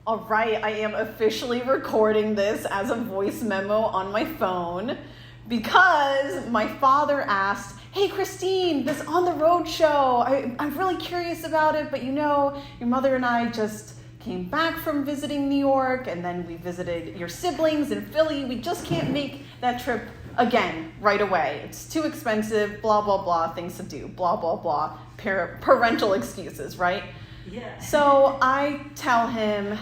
All right, I am officially recording this as a voice memo on my phone because my father asked, hey, Christine, this On the Road show, I'm really curious about it, but you know, your mother and I just came back from visiting New York, and then we visited your siblings in Philly. We just can't make that trip again right away. It's too expensive, blah, blah, blah, things to do, blah, blah, blah, parental excuses, right? Yeah. So I tell him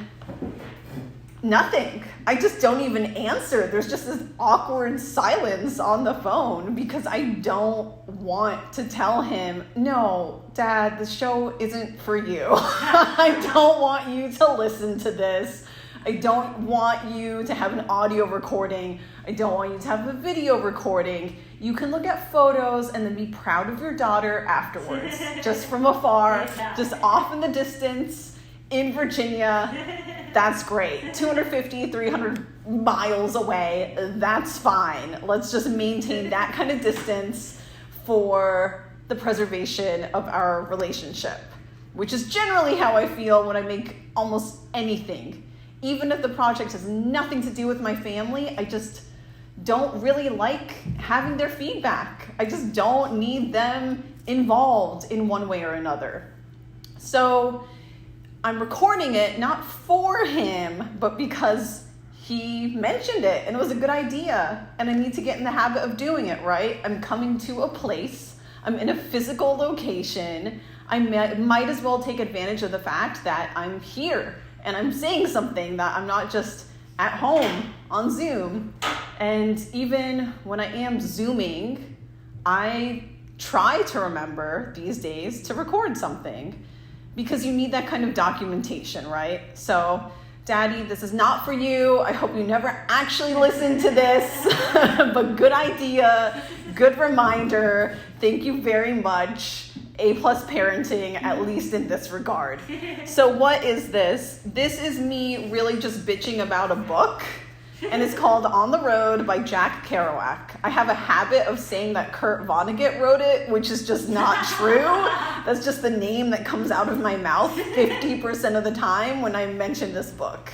nothing. I just don't even answer. There's just this awkward silence on the phone because I don't want to tell him, no, Dad, the show isn't for you. I don't want you to listen to this. I don't want you to have an audio recording. I don't want you to have a video recording. You can look at photos and then be proud of your daughter afterwards, just from afar, just off in the distance in Virginia. That's great. 250, 300 miles away, that's fine. Let's just maintain that kind of distance for the preservation of our relationship, which is generally how I feel when I make almost anything. Even if the project has nothing to do with my family, I just don't really like having their feedback. I just don't need them involved in one way or another. So I'm recording it not for him, but because he mentioned it and it was a good idea and I need to get in the habit of doing it, right? I'm coming to a place, I'm in a physical location. I might as well take advantage of the fact that I'm here and I'm saying something, that I'm not just at home on Zoom. And even when I am Zooming, I try to remember these days to record something because you need that kind of documentation, right? So, Daddy, this is not for you. I hope you never actually listen to this, but good idea, good reminder. Thank you very much. A+ parenting, at least in this regard. So what is this? This is me really just bitching about a book, and it's called On the Road by Jack Kerouac. I have a habit of saying that Kurt Vonnegut wrote it, which is just not true. That's just the name that comes out of my mouth 50% of the time when I mention this book.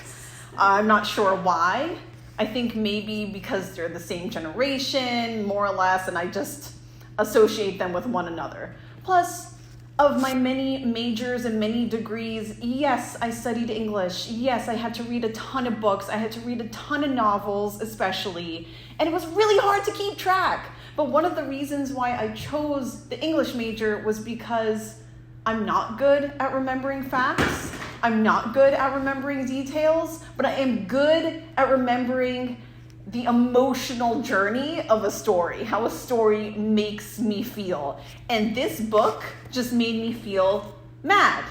I'm not sure why. I think maybe because they're the same generation, more or less, and I just associate them with one another. Plus, of my many majors and many degrees, yes, I studied English. Yes, I had to read a ton of books. I had to read a ton of novels, especially. And it was really hard to keep track. But one of the reasons why I chose the English major was because I'm not good at remembering facts. I'm not good at remembering details, but I am good at remembering the emotional journey of a story, how a story makes me feel. And this book just made me feel mad.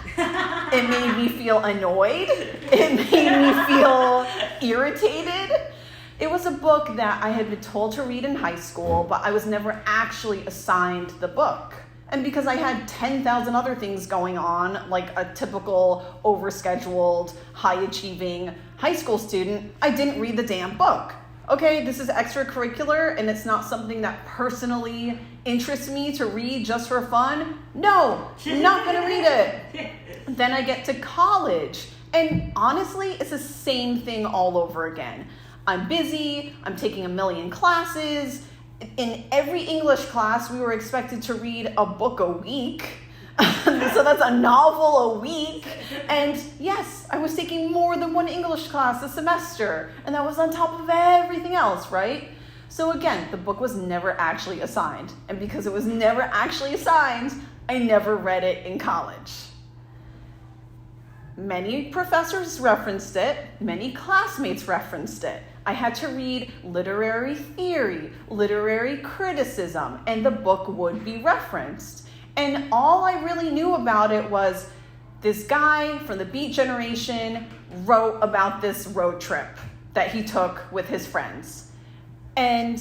It made me feel annoyed. It made me feel irritated. It was a book that I had been told to read in high school, but I was never actually assigned the book. And because I had 10,000 other things going on, like a typical overscheduled, high-achieving high school student, I didn't read the damn book. Okay, this is extracurricular and it's not something that personally interests me to read just for fun. No, I'm not gonna read it. Then I get to college and honestly, it's the same thing all over again. I'm busy, I'm taking a million classes. In every English class, we were expected to read a book a week. So that's a novel a week. And yes, I was taking more than one English class a semester. And that was on top of everything else, right? So again, the book was never actually assigned. And because it was never actually assigned, I never read it in college. Many professors referenced it. Many classmates referenced it. I had to read literary theory, literary criticism, and the book would be referenced. And all I really knew about it was this guy from the Beat Generation wrote about this road trip that he took with his friends. And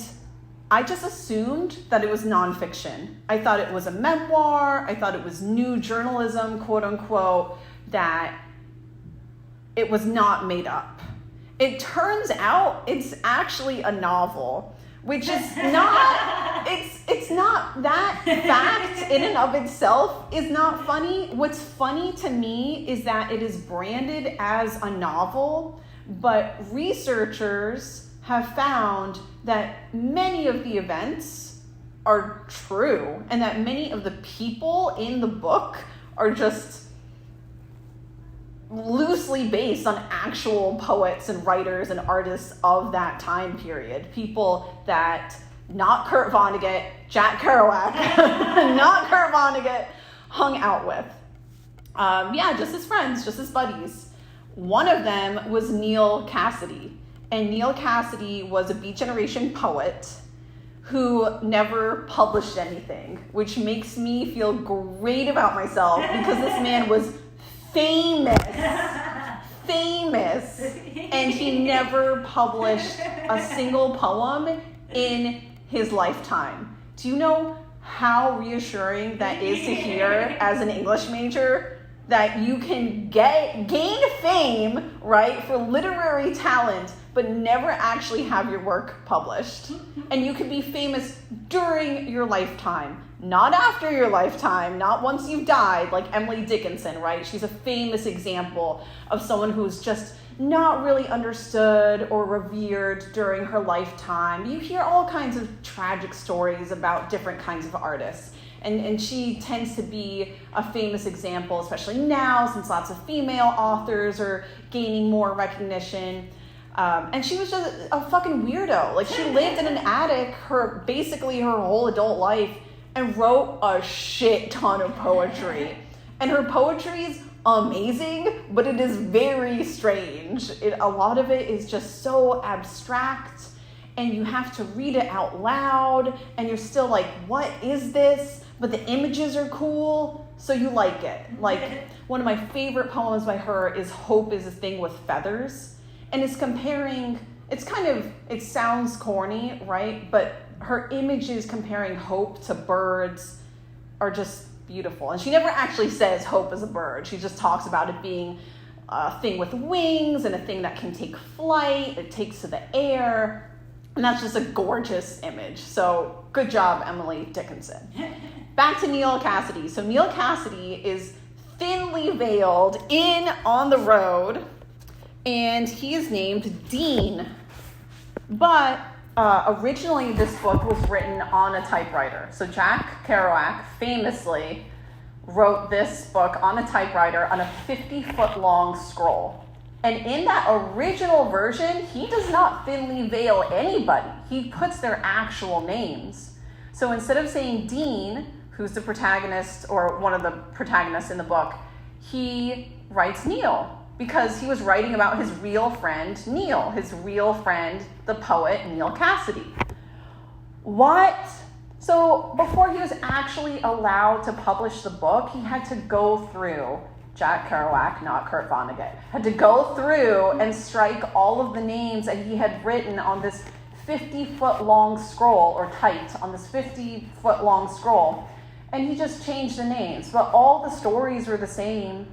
I just assumed that it was nonfiction. I thought it was a memoir. I thought it was new journalism, quote unquote, that it was not made up. It turns out it's actually a novel, which is not it's not that fact in and of itself is not funny. What's funny to me is that it is branded as a novel, but researchers have found that many of the events are true and that many of the people in the book are just loosely based on actual poets and writers and artists of that time period. People that not Kurt Vonnegut, Jack Kerouac, not Kurt Vonnegut, hung out with. Just as friends, just as buddies. One of them was Neal Cassady. And Neal Cassady was a Beat Generation poet who never published anything, which makes me feel great about myself because this man was famous, and he never published a single poem in his lifetime. Do you know how reassuring that is to hear as an English major? That you can gain fame, right, for literary talent, but never actually have your work published. And you can be famous during your lifetime, not after your lifetime, not once you've died, like Emily Dickinson, right? She's a famous example of someone who's just not really understood or revered during her lifetime. You hear all kinds of tragic stories about different kinds of artists. And she tends to be a famous example, especially now, since lots of female authors are gaining more recognition. And she was just a fucking weirdo. Like, she lived in an attic basically her whole adult life and wrote a shit ton of poetry. And her poetry is amazing, but it is very strange. A lot of it is just so abstract, and you have to read it out loud, and you're still like, what is this? But the images are cool, so you like it. Like, one of my favorite poems by her is Hope is a Thing with Feathers. And it's comparing, it sounds corny, right? But her images comparing hope to birds are just beautiful. And she never actually says hope is a bird. She just talks about it being a thing with wings and a thing that can take flight. It takes to the air. And that's just a gorgeous image. So good job, Emily Dickinson. Back to Neal Cassady. So Neal Cassady is thinly veiled in On the Road, and he is named Dean. But originally this book was written on a typewriter. So Jack Kerouac famously wrote this book on a typewriter on a 50-foot long scroll. And in that original version, he does not thinly veil anybody. He puts their actual names. So instead of saying Dean, who's the protagonist or one of the protagonists in the book, he writes Neal because he was writing about his real friend, Neal, his real friend, the poet Neal Cassady. What? So before he was actually allowed to publish the book, he had to go through, Jack Kerouac, not Kurt Vonnegut, had to go through and strike all of the names that he had written on this 50-foot long scroll, or typed on this 50-foot long scroll. And he just changed the names, but all the stories were the same.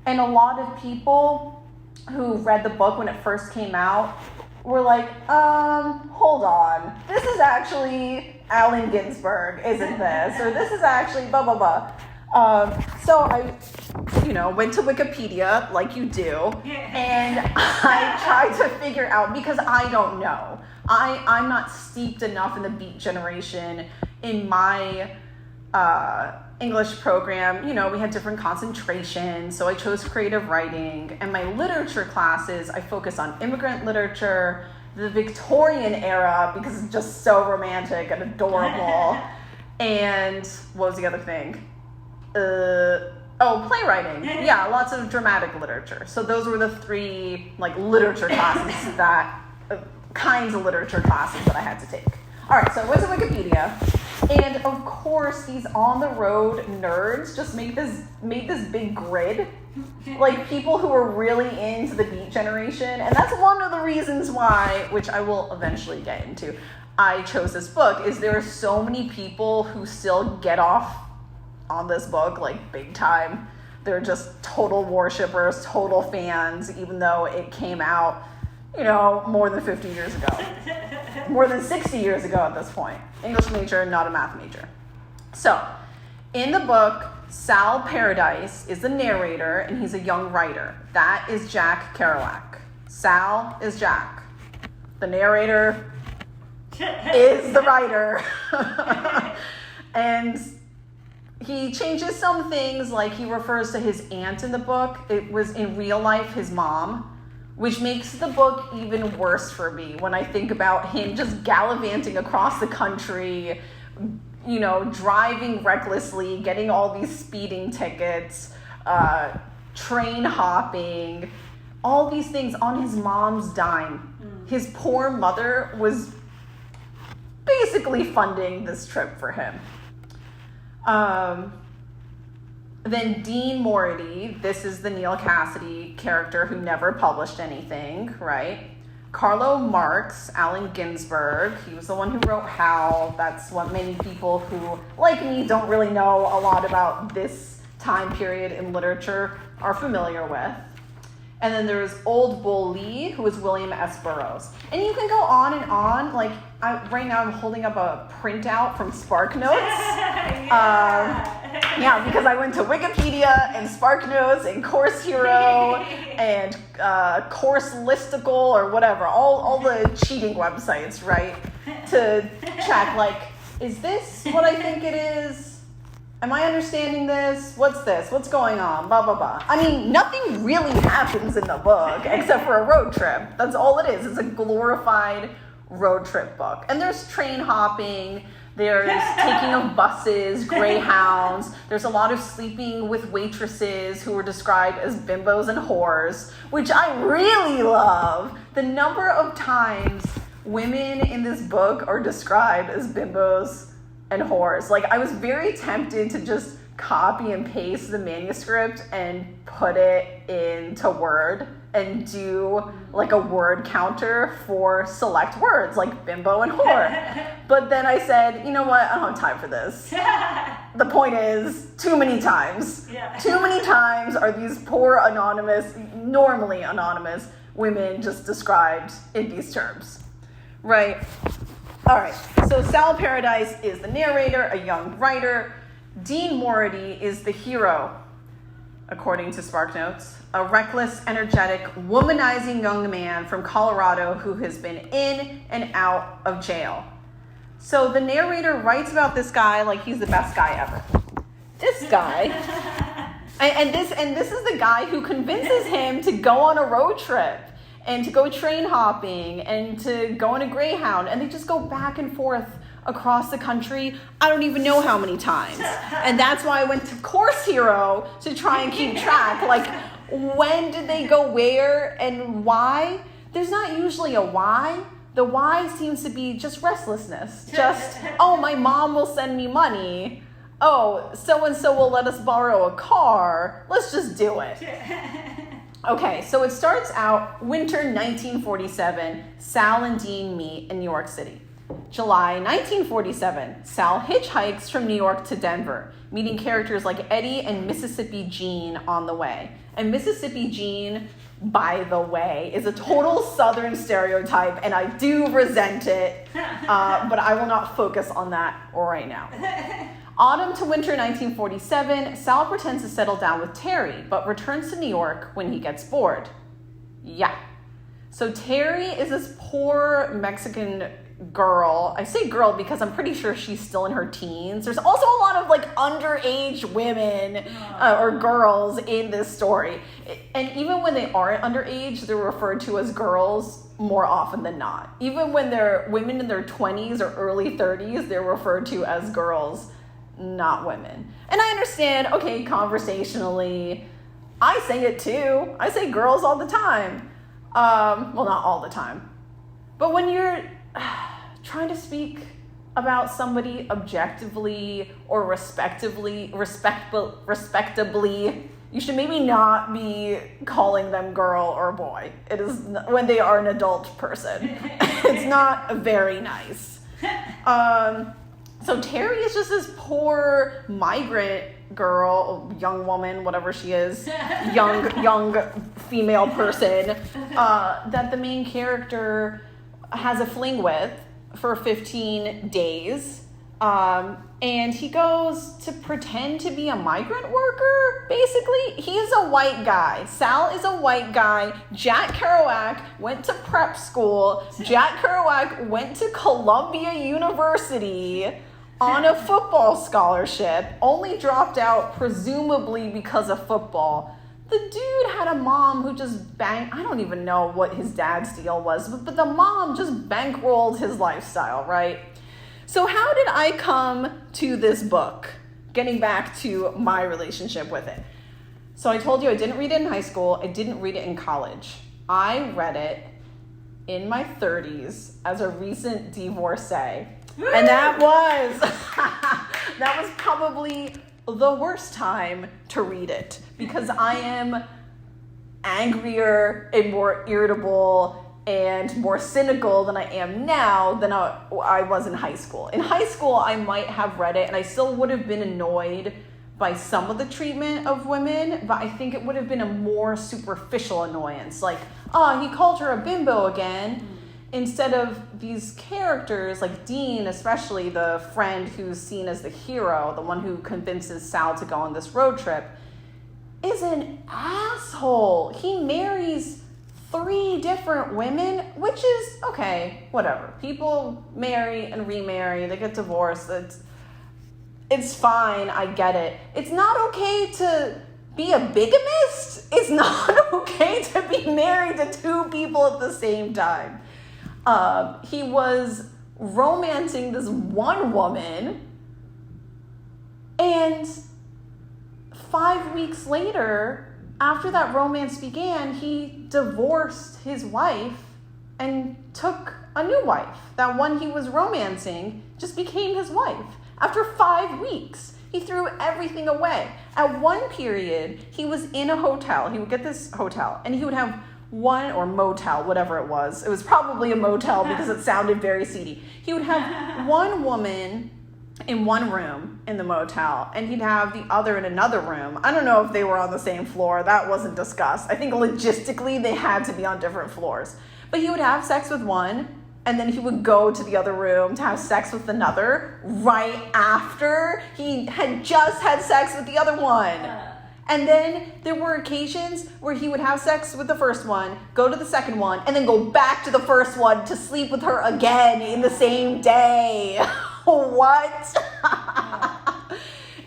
And a lot of people who read the book when it first came out were like, hold on, this is actually Allen Ginsberg, isn't this? Or this is actually blah, blah, blah. So I, went to Wikipedia like you do, and I tried to figure out, because I don't know. I'm not steeped enough in the Beat Generation. In my English program, we had different concentrations, so I chose creative writing. And my literature classes, I focus on immigrant literature, the Victorian era, because it's just so romantic and adorable. And what was the other thing? Playwriting. Yeah, lots of dramatic literature. So those were the three literature classes kinds of literature classes that I had to take. All right, so I went to Wikipedia, and of course these on the road nerds just made this big grid, like people who were really into the Beat Generation. And that's one of the reasons why, which I will eventually get into, I chose this book, is there are so many people who still get off on this book big time. They're just total worshippers, total fans, even though it came out more than 50 years ago. More than 60 years ago at this point. English major, not a math major. So, in the book, Sal Paradise is the narrator, and he's a young writer. That is Jack Kerouac. Sal is Jack. The narrator is the writer. And he changes some things, like he refers to his aunt in the book. It was in real life his mom, which makes the book even worse for me when I think about him just gallivanting across the country, driving recklessly, getting all these speeding tickets, train hopping, all these things on his mom's dime. His poor mother was basically funding this trip for him. Then Dean Mority, this is the Neil Cassidy character who never published anything, right? Carlo Marx, Allen Ginsberg, he was the one who wrote Howl. That's what many people who, like me, don't really know a lot about this time period in literature are familiar with. And then there's Old Bull Lee, who is William S. Burroughs. And you can go on and on. Like, right now I'm holding up a printout from SparkNotes. Yeah, because I went to Wikipedia and SparkNotes and Course Hero and Course Listicle or whatever, all the cheating websites, right? To check, like, is this what I think it is? Am I understanding this? What's this? What's going on? Blah, blah, blah. I mean, nothing really happens in the book except for a road trip. That's all it is. It's a glorified road trip book. And there's train hopping. There's taking of buses, greyhounds. There's a lot of sleeping with waitresses who are described as bimbos and whores, which I really love. The number of times women in this book are described as bimbos and whores. Like, I was very tempted to just copy and paste the manuscript and put it into Word and do like a word counter for select words like bimbo and whore. But then I said, you know what? I don't have time for this. The point is, too many times. Too many times are these poor normally anonymous women just described in these terms. Right? All right, so Sal Paradise is the narrator, a young writer. Dean Mority is the hero, according to SparkNotes, a reckless, energetic, womanizing young man from Colorado who has been in and out of jail. So the narrator writes about this guy like he's the best guy ever. This guy, and this is the guy who convinces him to go on a road trip and to go train hopping and to go on a Greyhound, and they just go back and forth across the country. I don't even know how many times. And that's why I went to Course Hero to try and keep track. Like, when did they go where and why? There's not usually a why. The why seems to be just restlessness. Just, oh, my mom will send me money. Oh, so-and-so will let us borrow a car. Let's just do it. Okay, so it starts out winter 1947. Sal and Dean meet in New York City. July 1947, Sal hitchhikes from New York to Denver, meeting characters like Eddie and Mississippi Gene on the way. And Mississippi Gene, by the way, is a total Southern stereotype, and I do resent it, but I will not focus on that right now. Autumn to winter 1947, Sal pretends to settle down with Terry, but returns to New York when he gets bored. Yeah. So Terry is this poor Mexican girl. I say girl because I'm pretty sure she's still in her teens. There's also a lot of like underage women or girls in this story. And even when they aren't underage, they're referred to as girls more often than not. Even when they're women in their 20s or early 30s, they're referred to as girls, not women. And I understand, okay, conversationally, I say it too. I say girls all the time. Well, not all the time. But when you're trying to speak about somebody objectively or respectably, you should maybe not be calling them girl or boy. It is when they are an adult person. It's not very nice. So Terry is just this poor migrant girl, young woman, whatever she is, young female person, that the main character has a fling with for 15 days. And he goes to pretend to be a migrant worker, basically. He's a white guy. Sal is a white guy. Jack Kerouac went to prep school. Jack Kerouac went to Columbia University on a football scholarship, only dropped out presumably because of football. The dude had a mom who just I don't even know what his dad's deal was, but the mom just bankrolled his lifestyle, right? So how did I come to this book? Getting back to my relationship with it. So I told you I didn't read it in high school. I didn't read it in college. I read it in my 30s as a recent divorcee. And that was probably the worst time to read it because I am angrier and more irritable and more cynical than I am now than I was in high school. In high school, I might have read it and I still would have been annoyed by some of the treatment of women, but I think it would have been a more superficial annoyance. Like, oh, he called her a bimbo again. Instead of these characters, like Dean, especially the friend who's seen as the hero, the one who convinces Sal to go on this road trip, is an asshole. He marries 3 different women, which is, okay, whatever. People marry and remarry, they get divorced. It's fine, I get it. It's not okay to be a bigamist. It's not okay to be married to 2 people at the same time. He was romancing this one woman, and 5 weeks later, after that romance began, he divorced his wife and took a new wife. That one he was romancing just became his wife. After 5 weeks, he threw everything away. At one period, he was in a hotel. He would get this hotel, and he would have one, or motel, whatever it was. It was probably a motel because it sounded very seedy. He would have one woman in one room in the motel, and he'd have the other in another room. I don't know if they were on the same floor. That wasn't discussed. I think logistically they had to be on different floors. But he would have sex with one, and then he would go to the other room to have sex with another right after he had just had sex with the other one. And then there were occasions where he would have sex with the first one, go to the second one, and then go back to the first one to sleep with her again in the same day. What?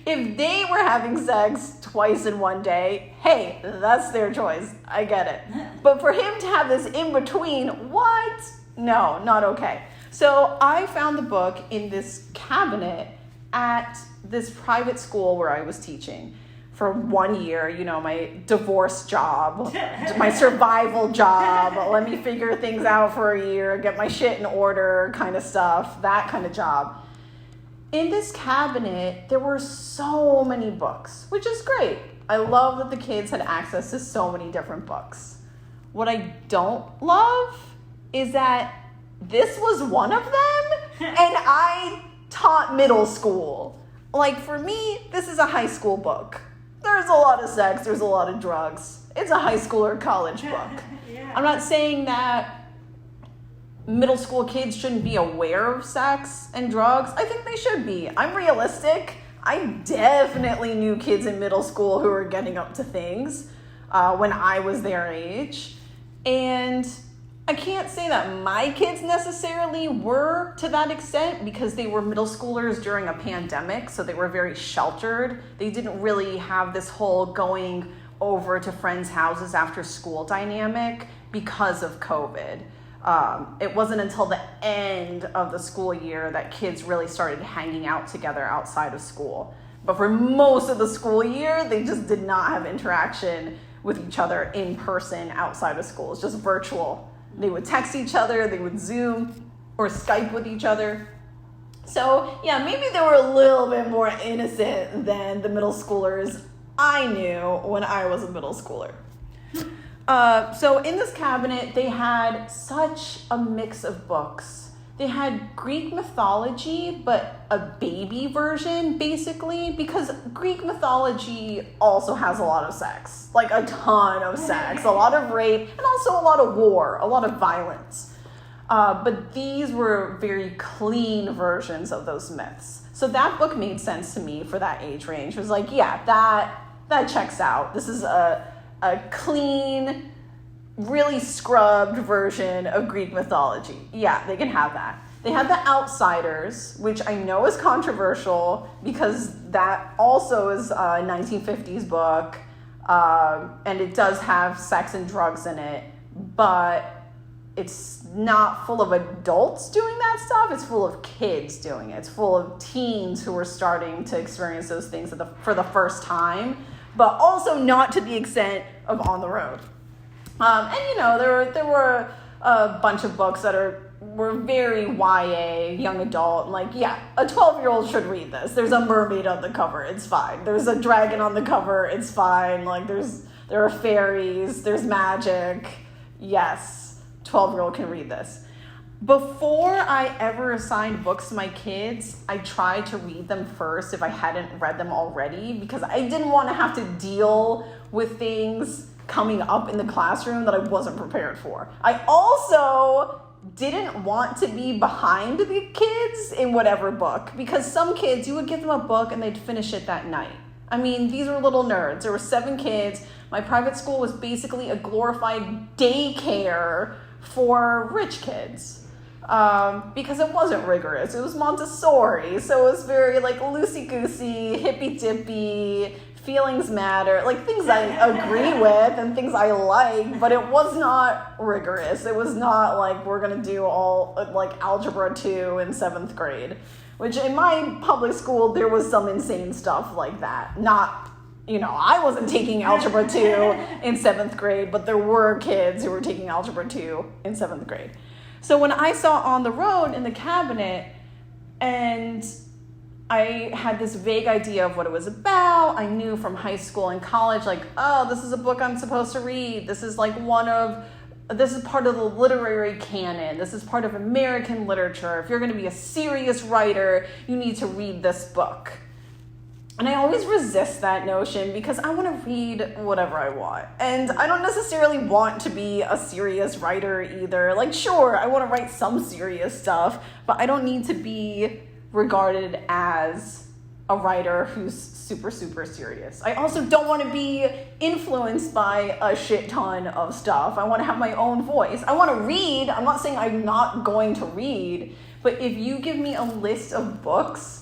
If they were having sex twice in one day, hey, that's their choice. I get it. But for him to have this in between, what? No, not okay. So I found the book in this cabinet at this private school where I was teaching for 1 year, my divorce job, my survival job, let me figure things out for a year, get my shit in order kind of stuff, that kind of job. In this cabinet, there were so many books, which is great. I love that the kids had access to so many different books. What I don't love is that this was one of them, and I taught middle school. Like, for me, this is a high school book. There's a lot of sex, there's a lot of drugs. It's a high school or college book. Yeah. I'm not saying that middle school kids shouldn't be aware of sex and drugs. I think they should be. I'm realistic. I definitely knew kids in middle school who were getting up to things when I was their age. And I can't say that my kids necessarily were to that extent because they were middle schoolers during a pandemic, so they were very sheltered. They didn't really have this whole going over to friends' houses after school dynamic because of COVID. It wasn't until the end of the school year that kids really started hanging out together outside of school. But for most of the school year, they just did not have interaction with each other in person outside of school. It's just virtual. They would text each other, they would Zoom or Skype with each other. So yeah, maybe they were a little bit more innocent than the middle schoolers I knew when I was a middle schooler. So in this cabinet, they had such a mix of books. they had Greek mythology, but a baby version, basically, because Greek mythology also has a lot of sex, like a ton of sex, a lot of rape, and also a lot of war, a lot of violence. But these were very clean versions of those myths. So that book made sense to me for that age range. It was like, yeah, that checks out. This is a clean, really scrubbed version of Greek mythology. Yeah, they can have that. They had The Outsiders, which I know is controversial because that also is a 1950s book, and it does have sex and drugs in it, but it's not full of adults doing that stuff. It's full of kids doing it. It's full of teens who are starting to experience those things for the first time, but also not to the extent of On the Road. And you know, there were a bunch of books that were very YA, young adult, and like, yeah, a 12-year-old should read this. There's a mermaid on the cover, it's fine. There's a dragon on the cover, it's fine. Like, there are fairies, there's magic. Yes, 12-year-old can read this. Before I ever assigned books to my kids, I tried to read them first if I hadn't read them already, because I didn't want to have to deal with things coming up in the classroom that I wasn't prepared for. I also didn't want to be behind the kids in whatever book, because some kids, you would give them a book and they'd finish it that night. I mean, these were little nerds. There were 7 kids. My private school was basically a glorified daycare for rich kids, because it wasn't rigorous. It was Montessori, so it was very like loosey-goosey, hippy-dippy, feelings matter, like things I agree with and things I like, but it was not rigorous. It was not like we're going to do all like algebra 2 in 7th grade, which in my public school, there was some insane stuff like that. Not, you know, I wasn't taking algebra 2 in 7th grade, but there were kids who were taking algebra 2 in 7th grade. So when I saw On the Road in the cabinet, and I had this vague idea of what it was about. I knew from high school and college, like, oh, this is a book I'm supposed to read. This is like this is part of the literary canon. This is part of American literature. If you're going to be a serious writer, you need to read this book. And I always resist that notion because I want to read whatever I want. And I don't necessarily want to be a serious writer either. Like, sure, I want to write some serious stuff, but I don't need to be regarded as a writer who's super, super serious. I also don't want to be influenced by a shit ton of stuff. I want to have my own voice. I want to read. I'm not saying I'm not going to read, but if you give me a list of books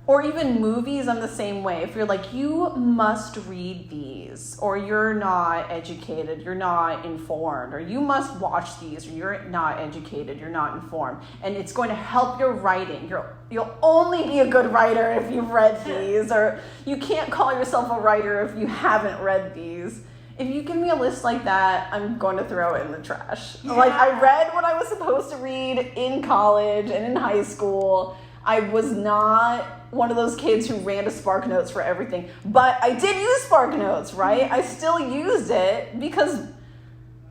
or even movies, I'm the same way. If you're like, you must read these, or you're not educated, you're not informed, or you must watch these, or you're not educated, you're not informed, and it's going to help your writing. You'll only be a good writer if you've read these, or you can't call yourself a writer if you haven't read these. If you give me a list like that, I'm going to throw it in the trash. Yeah. Like, I read what I was supposed to read in college and in high school. I was not one of those kids who ran to SparkNotes for everything. But I did use SparkNotes, right? I still used it because,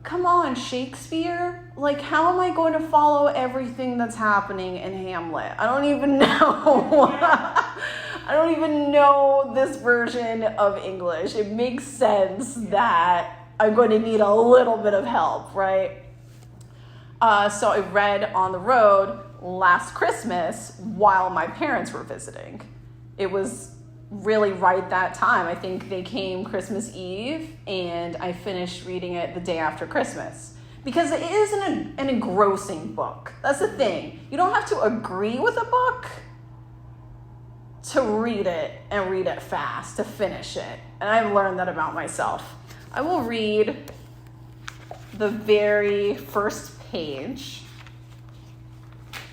come on, Shakespeare? Like, how am I going to follow everything that's happening in Hamlet? I don't even know. I don't even know this version of English. It makes sense that I'm going to need a little bit of help, right? So I read On the Road last Christmas while my parents were visiting. It was really right that time. I think they came Christmas Eve, and I finished reading it the day after Christmas. Because it is an engrossing book. That's the thing. You don't have to agree with a book to read it and read it fast, to finish it. And I've learned that about myself. I will read the very first page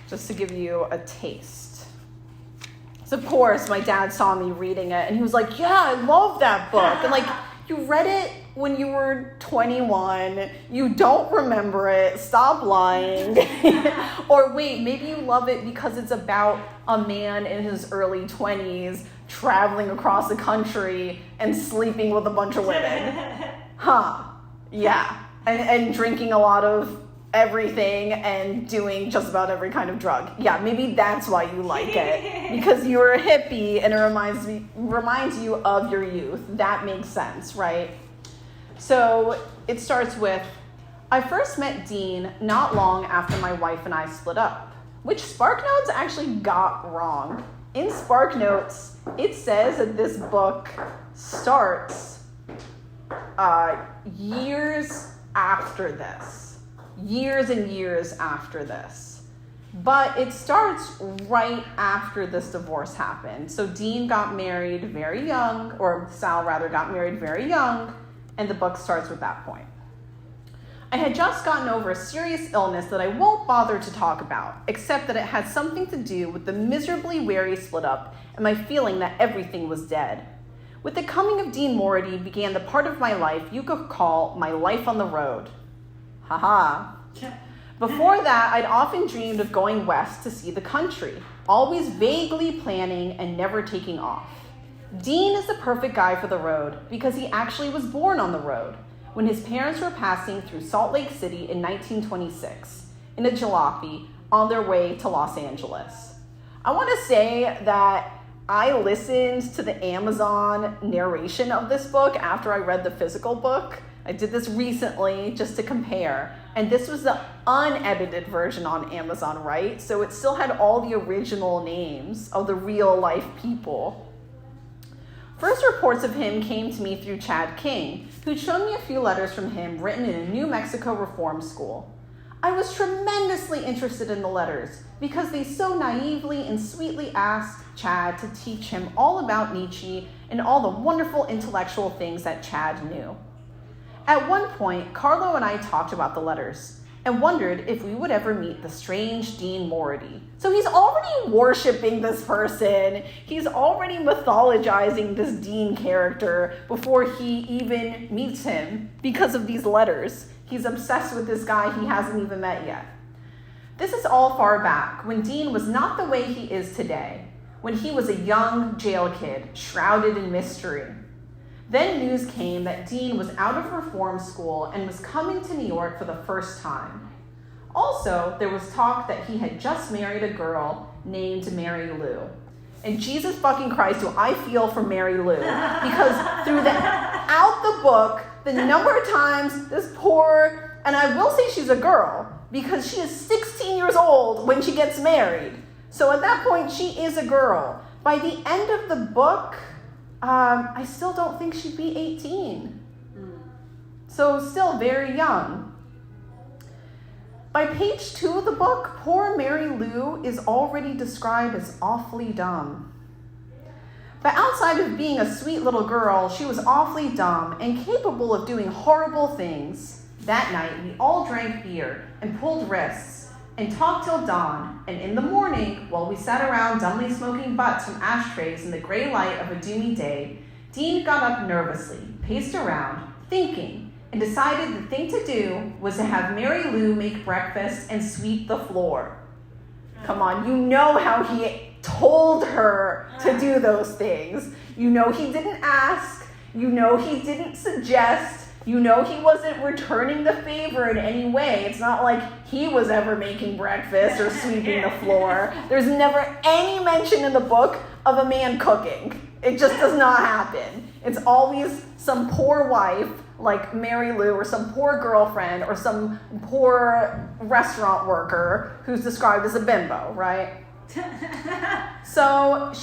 just to give you a taste. So of course my dad saw me reading it and he was like, yeah, I love that book. And like, you read it when you were 21, you don't remember it, stop lying. Or wait, maybe you love it because it's about a man in his early 20s traveling across the country and sleeping with a bunch of women. Huh, yeah. And drinking a lot of everything and doing just about every kind of drug. Yeah, maybe that's why you like it. Because you're a hippie and it reminds you of your youth. That makes sense, right? So it starts with, I first met Dean not long after my wife and I split up, which SparkNotes actually got wrong. In SparkNotes, it says that this book starts years after this. Years and years after this. But it starts right after this divorce happened. So Dean got married very young, or Sal rather got married very young, and the book starts with that point. I had just gotten over a serious illness that I won't bother to talk about, except that it had something to do with the miserably wary split up and my feeling that everything was dead. With the coming of Dean Mority began the part of my life you could call my life on the road. Haha. Before that, I'd often dreamed of going west to see the country, always vaguely planning and never taking off. Dean is the perfect guy for the road because he actually was born on the road when his parents were passing through Salt Lake City in 1926 in a jalopy on their way to Los Angeles. I want to say that I listened to the Amazon narration of this book after I read the physical book. I did this recently just to compare, and this was the unedited version on Amazon, right? So it still had all the original names of the real life people. First reports of him came to me through Chad King, who'd shown me a few letters from him written in a New Mexico reform school. I was tremendously interested in the letters because they so naively and sweetly asked Chad to teach him all about Nietzsche and all the wonderful intellectual things that Chad knew. At one point, Carlo and I talked about the letters and wondered if we would ever meet the strange Dean Mority. So he's already worshiping this person. He's already mythologizing this Dean character before he even meets him because of these letters. He's obsessed with this guy he hasn't even met yet. This is all far back, when Dean was not the way he is today, when he was a young jail kid, shrouded in mystery. Then news came that Dean was out of reform school and was coming to New York for the first time. Also, there was talk that he had just married a girl named Mary Lou. And Jesus fucking Christ, do I feel for Mary Lou. Because throughout the book, the number of times this poor, and I will say she's a girl, because she is 16 years old when she gets married. So at that point, she is a girl. By the end of the book, I still don't think she'd be 18. So still very young. By page 2 of the book, poor Mary Lou is already described as awfully dumb. But outside of being a sweet little girl, she was awfully dumb and capable of doing horrible things. That night, we all drank beer and pulled wrists and talked till dawn, and in the morning, while we sat around dumbly smoking butts from ashtrays in the gray light of a doomy day, Dean got up nervously, paced around, thinking, and decided the thing to do was to have Mary Lou make breakfast and sweep the floor. Come on, you know how he told her to do those things. You know he didn't ask. You know he didn't suggest. You know he wasn't returning the favor in any way. It's not like he was ever making breakfast or sweeping the floor. There's never any mention in the book of a man cooking. It just does not happen. It's always some poor wife like Mary Lou or some poor girlfriend or some poor restaurant worker who's described as a bimbo, right? So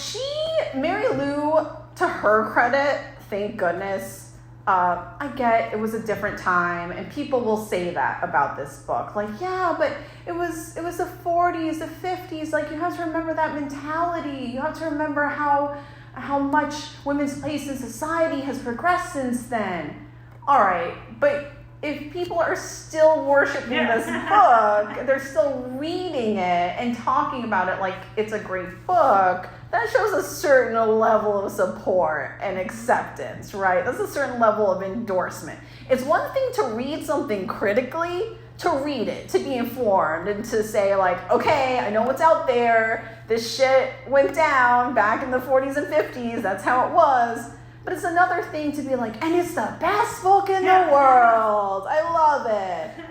Mary Lou, to her credit, thank goodness, I get it was a different time, and people will say that about this book. Like, yeah, but it was the 40s, the 50s. Like, you have to remember that mentality. You have to remember how much women's place in society has progressed since then. All right, but if people are still worshiping this book, they're still reading it and talking about it like it's a great book, that shows a certain level of support and acceptance, right? That's a certain level of endorsement. It's one thing to read something critically, to read it, to be informed, and to say like, okay, I know what's out there. This shit went down back in the 40s and 50s. That's how it was. But it's another thing to be like, and it's the best book in the world. I love it.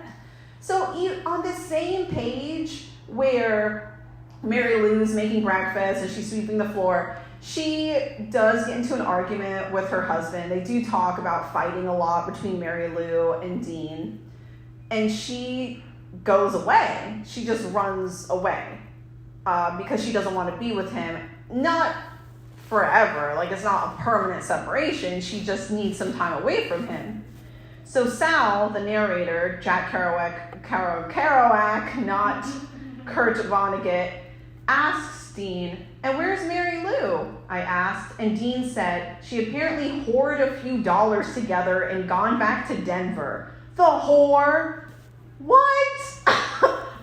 So on this same page where Mary Lou's making breakfast and she's sweeping the floor, she does get into an argument with her husband. They do talk about fighting a lot between Mary Lou and Dean. And she goes away. She just runs away because she doesn't want to be with him. Not forever. Like, it's not a permanent separation. She just needs some time away from him. So Sal, the narrator, Jack Kerouac, not Kurt Vonnegut, asks Dean, "And where's Mary Lou?" I asked, and Dean said, "She apparently hoarded a few dollars together and gone back to Denver." The whore? What?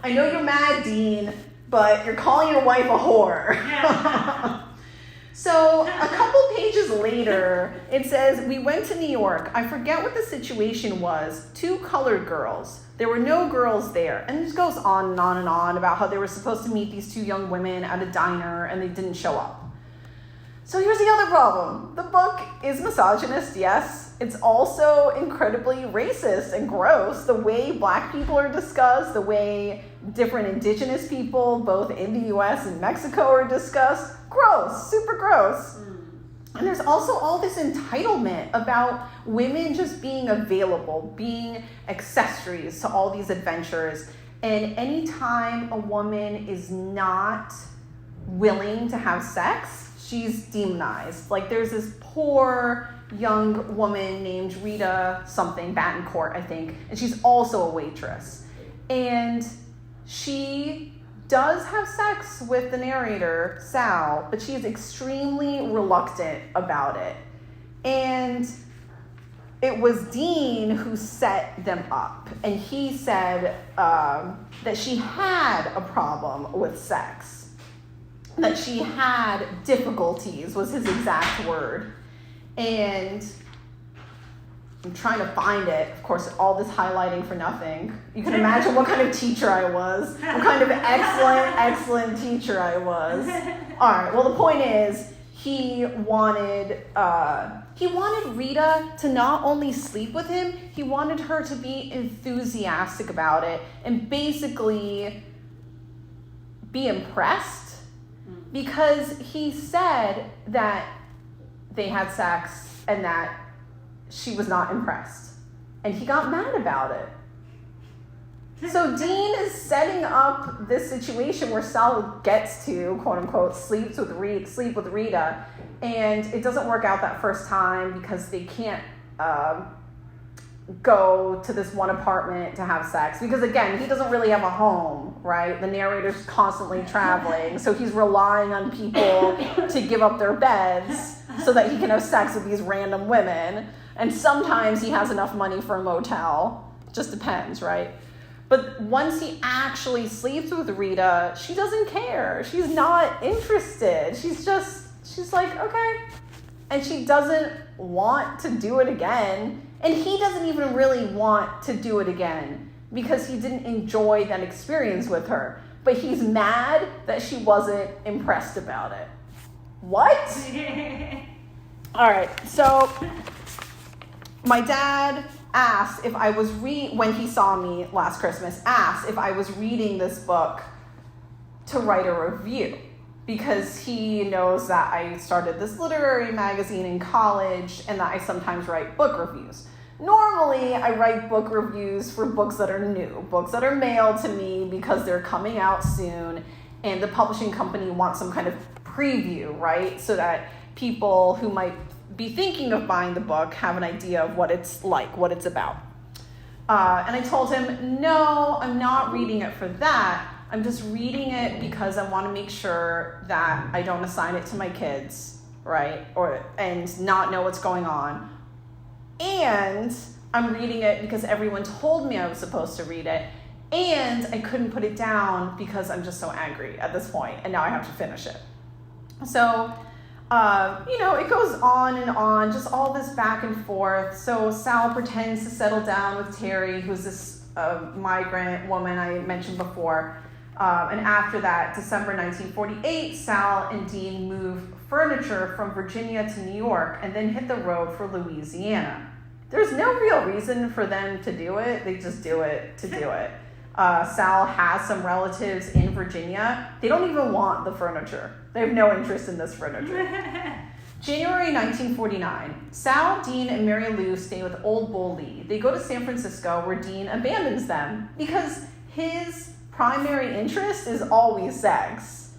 I know you're mad, Dean, but you're calling your wife a whore. Yeah. So a couple pages later, it says, "We went to New York. I forget what the situation was. 2 colored girls. There were no girls there." And it just goes on and on and on about how they were supposed to meet these 2 young women at a diner and they didn't show up. So here's the other problem. The book is misogynist, yes. It's also incredibly racist and gross. The way Black people are discussed, the way different indigenous people, both in the US and Mexico, are discussed. Gross, super gross. And there's also all this entitlement about women just being available, being accessories to all these adventures. And anytime a woman is not willing to have sex, she's demonized. Like, there's this poor young woman named Rita something, Batincourt, I think, and she's also a waitress. And she does have sex with the narrator, Sal, but she is extremely reluctant about it. And it was Dean who set them up. And he said that she had a problem with sex, that she had difficulties, was his exact word. And I'm trying to find it. Of course, all this highlighting for nothing. You can imagine what kind of teacher I was. What kind of excellent teacher I was. All right, well, the point is, he wanted Rita to not only sleep with him, he wanted her to be enthusiastic about it and basically be impressed, because he said that they had sex and that she was not impressed. And he got mad about it. So Dean is setting up this situation where Sal gets to, quote unquote, sleep with Rita, and it doesn't work out that first time because they can't go to this one apartment to have sex. Because again, he doesn't really have a home, right? The narrator's constantly traveling, so he's relying on people to give up their beds so that he can have sex with these random women. And sometimes he has enough money for a motel. Just depends, right? But once he actually sleeps with Rita, she doesn't care. She's not interested. She's like, okay. And she doesn't want to do it again. And he doesn't even really want to do it again because he didn't enjoy that experience with her. But he's mad that she wasn't impressed about it. What? All right, so my dad asked if I was when he saw me last Christmas, asked if I was reading this book to write a review, because he knows that I started this literary magazine in college and that I sometimes write book reviews. Normally, I write book reviews for books that are new, books that are mailed to me because they're coming out soon, and the publishing company wants some kind of preview, right? So that people who might be thinking of buying the book have an idea of what it's like, what it's about. And I told him, no, I'm not reading it for that. I'm just reading it because I want to make sure that I don't assign it to my kids, right? And not know what's going on. And I'm reading it because everyone told me I was supposed to read it. And I couldn't put it down because I'm just so angry at this point, and now I have to finish it. So, it goes on and on, just all this back and forth. So Sal pretends to settle down with Terry, who's this migrant woman I mentioned before. And after that, December 1948, Sal and Dean move furniture from Virginia to New York and then hit the road for Louisiana. There's no real reason for them to do it. They just do it to do it. Sal has some relatives in Virginia. They don't even want the furniture. They have no interest in this furniture. January 1949, Sal, Dean, and Mary Lou stay with Old Bull Lee. They go to San Francisco where Dean abandons them because his primary interest is always sex.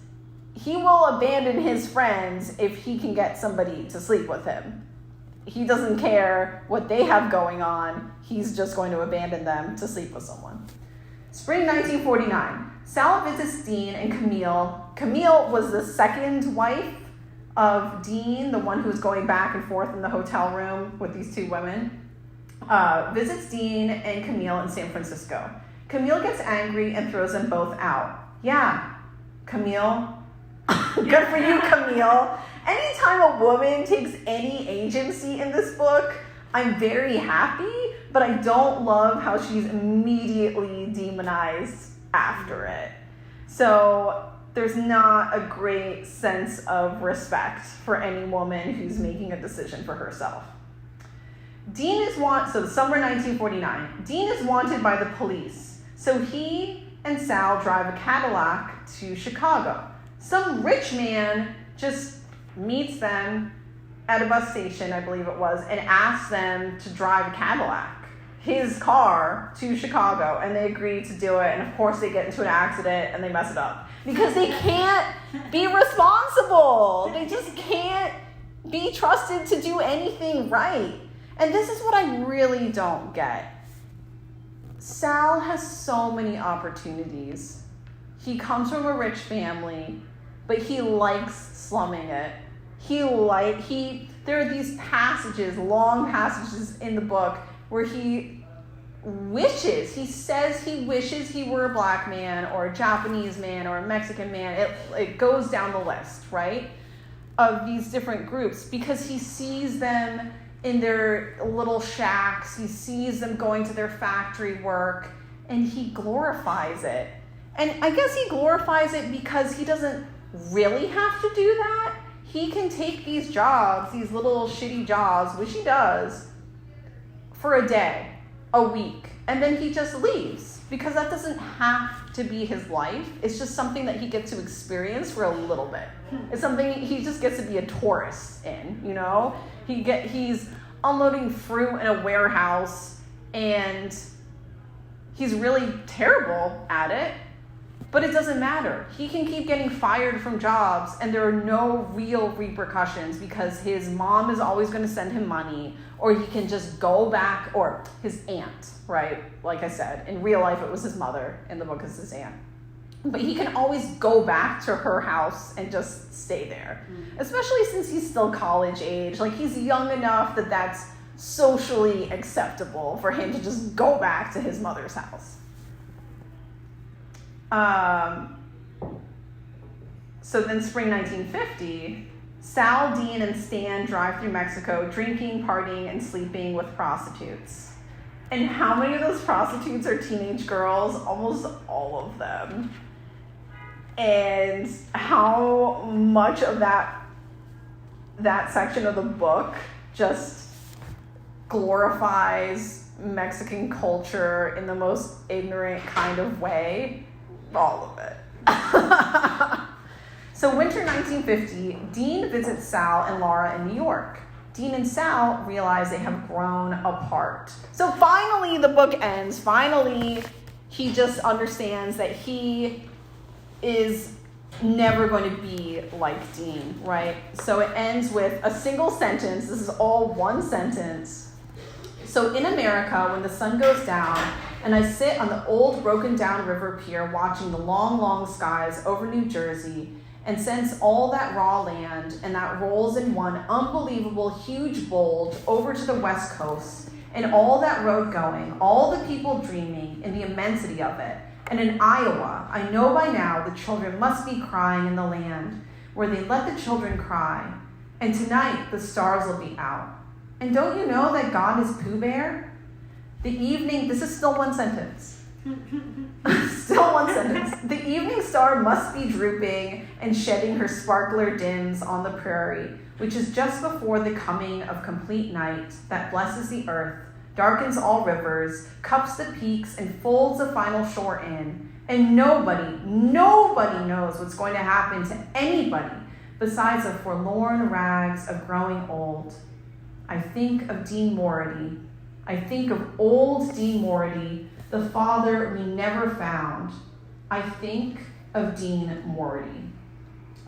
He will abandon his friends if he can get somebody to sleep with him. He doesn't care what they have going on. He's just going to abandon them to sleep with someone. Spring 1949, Sal visits Dean and Camille. Camille was the second wife of Dean, the one who's going back and forth in the hotel room with these two women. Visits Dean and Camille in San Francisco. Camille gets angry and throws them both out. Yeah, Camille. Good for you, Camille. Anytime a woman takes any agency in this book, I'm very happy, but I don't love how she's immediately demonized after it. So there's not a great sense of respect for any woman who's making a decision for herself. So summer 1949, Dean is wanted by the police. So he and Sal drive a Cadillac to Chicago. Some rich man just meets them at a bus station, I believe it was, and asks them to drive a Cadillac, his car, to Chicago, and they agree to do it, and of course they get into an accident and they mess it up. Because they can't be responsible. They just can't be trusted to do anything right. And this is what I really don't get. Sal has so many opportunities. He comes from a rich family, but he likes slumming it. There are these passages, long passages in the book where he says he wishes he were a black man or a Japanese man or a Mexican man. It goes down the list, right, of these different groups because he sees them in their little shacks. He sees them going to their factory work and he glorifies it. And I guess he glorifies it because he doesn't really have to do that. He can take these jobs, these little shitty jobs, which he does, for a day, a week, and then he just leaves because that doesn't have to be his life. It's just something that he gets to experience for a little bit. It's something he just gets to be a tourist in, you know? He's unloading fruit in a warehouse and he's really terrible at it. But it doesn't matter. He can keep getting fired from jobs and there are no real repercussions because his mom is always going to send him money, or he can just go back, or his aunt, right? Like I said, in real life it was his mother, in the book it's his aunt. But he can always go back to her house and just stay there, especially since he's still college age. Like he's young enough that that's socially acceptable for him to just go back to his mother's house. So then spring 1950, Sal, Dean, and Stan drive through Mexico, drinking, partying, and sleeping with prostitutes. And how many of those prostitutes are teenage girls? Almost all of them. And how much of that section of the book just glorifies Mexican culture in the most ignorant kind of way? All of it. So winter 1950, Dean visits Sal and Laura in New York. Dean and Sal realize they have grown apart. So finally the book ends. Finally, he just understands that he is never going to be like Dean, right? So it ends with a single sentence. This is all one sentence. So in America, when the sun goes down, and I sit on the old broken down river pier watching the long, long skies over New Jersey and sense all that raw land and that rolls in one unbelievable huge bulge over to the west coast and all that road going, all the people dreaming in the immensity of it. And in Iowa, I know by now the children must be crying in the land where they let the children cry. And tonight the stars will be out. And don't you know that God is Pooh Bear? The evening, this is still one sentence. Still one sentence. The evening star must be drooping and shedding her sparkler dims on the prairie, which is just before the coming of complete night that blesses the earth darkens all rivers, cups the peaks, and folds the final shore in. And nobody knows what's going to happen to anybody besides the forlorn rags of growing old. I think of Dean Mority. I think of old Dean Mority, the father we never found. I think of Dean Mority.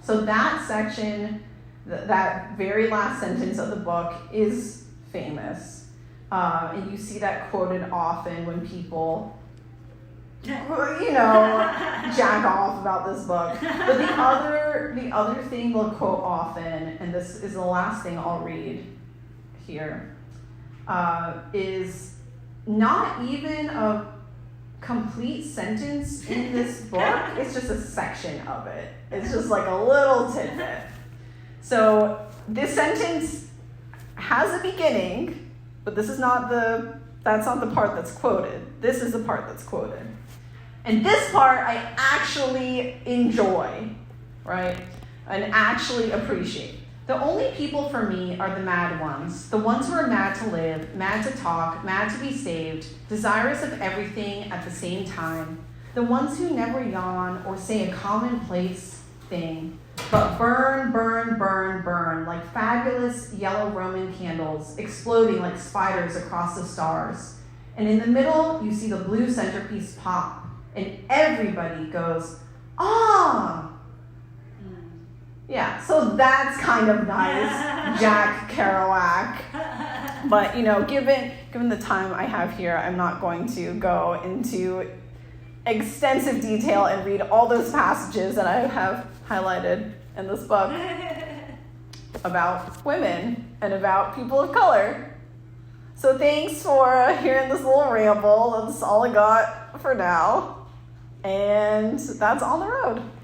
So that section, that very last sentence of the book is famous. And you see that quoted often when people, jack off about this book. But the other thing they'll quote often, and this is the last thing I'll read here, is not even a complete sentence in this book. It's just a section of it. It's just like a little tidbit. So this sentence has a beginning, but that's not the part that's quoted. This is the part that's quoted. And this part I actually enjoy, right? And actually appreciate. The only people for me are the mad ones, the ones who are mad to live, mad to talk, mad to be saved, desirous of everything at the same time, the ones who never yawn or say a commonplace thing, but burn, burn, burn, burn, like fabulous yellow Roman candles exploding like spiders across the stars. And in the middle, you see the blue centerpiece pop, and everybody goes, ah! Yeah, so that's kind of nice, Jack Kerouac. But, given the time I have here, I'm not going to go into extensive detail and read all those passages that I have highlighted in this book about women and about people of color. So thanks for hearing this little ramble. That's all I got for now. And that's On the Road.